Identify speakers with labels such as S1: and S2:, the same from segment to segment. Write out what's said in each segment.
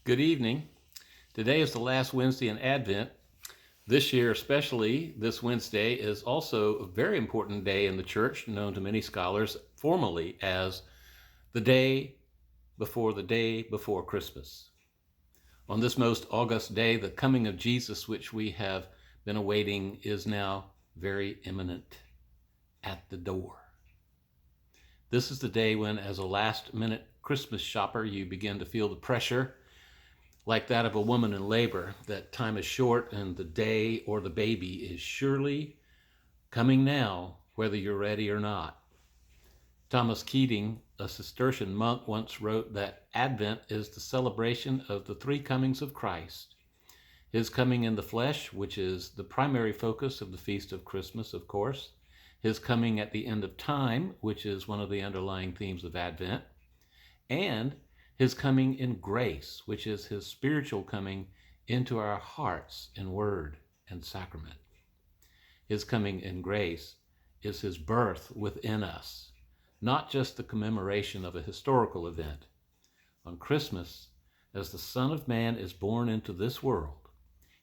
S1: Good evening. Today is the last Wednesday in Advent. This year, especially, this Wednesday is also a very important day in the church, known to many scholars formally as the day before Christmas. On this most august day, the coming of Jesus, which we have been awaiting, is now very imminent at the door. This is the day when, as a last minute Christmas shopper, you begin to feel the pressure like that of a woman in labor, that time is short and the day or the baby is surely coming now, whether you're ready or not. Thomas Keating, a Cistercian monk, once wrote that Advent is the celebration of the three comings of Christ. His coming in the flesh, which is the primary focus of the Feast of Christmas, of course. His coming at the end of time, which is one of the underlying themes of Advent. And his coming in grace, which is his spiritual coming into our hearts in word and sacrament. His coming in grace is his birth within us, not just the commemoration of a historical event. On Christmas, as the Son of Man is born into this world,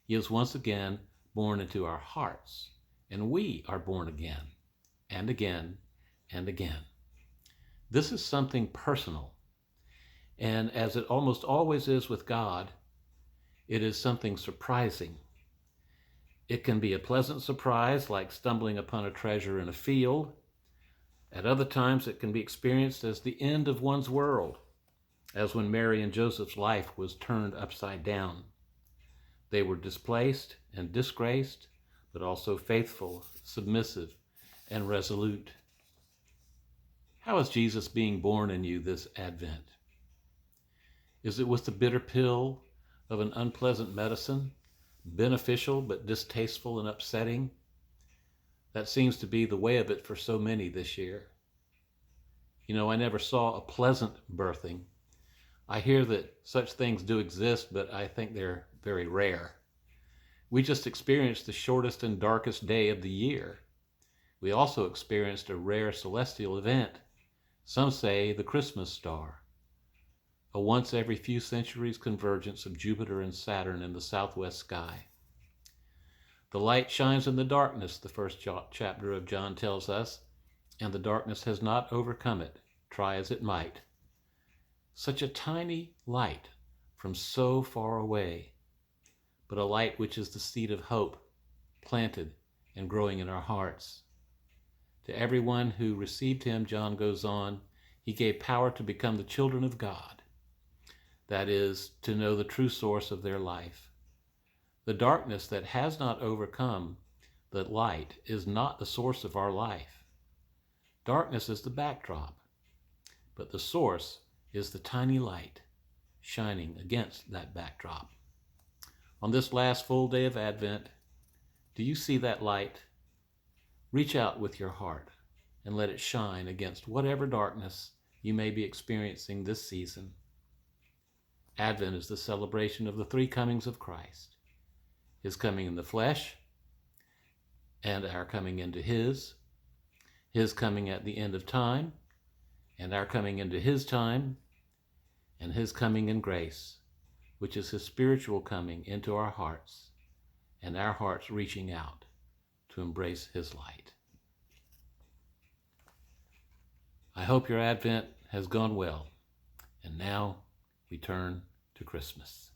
S1: he is once again born into our hearts, and we are born again, and again, and again. This is something personal. And as it almost always is with God, it is something surprising. It can be a pleasant surprise, like stumbling upon a treasure in a field. At other times, it can be experienced as the end of one's world, as when Mary and Joseph's life was turned upside down. They were displaced and disgraced, but also faithful, submissive, and resolute. How is Jesus being born in you this Advent? Is it with the bitter pill of an unpleasant medicine, beneficial but distasteful and upsetting? That seems to be the way of it for so many this year. I never saw a pleasant birthing. I hear that such things do exist, but I think they're very rare. We just experienced the shortest and darkest day of the year. We also experienced a rare celestial event. Some say the Christmas star. A once every few centuries convergence of Jupiter and Saturn in the southwest sky. The light shines in the darkness, the first chapter of John tells us, and the darkness has not overcome it, try as it might. Such a tiny light from so far away, but a light which is the seed of hope, planted and growing in our hearts. To everyone who received him, John goes on, he gave power to become the children of God. That is, to know the true source of their life. The darkness that has not overcome the light is not the source of our life. Darkness is the backdrop, but the source is the tiny light shining against that backdrop. On this last full day of Advent, do you see that light? Reach out with your heart and let it shine against whatever darkness you may be experiencing this season. Advent is the celebration of the three comings of Christ. His coming in the flesh, and our coming into his coming at the end of time, and our coming into his time, and his coming in grace, which is his spiritual coming into our hearts, and our hearts reaching out to embrace his light. I hope your Advent has gone well, and now we turn to Christmas.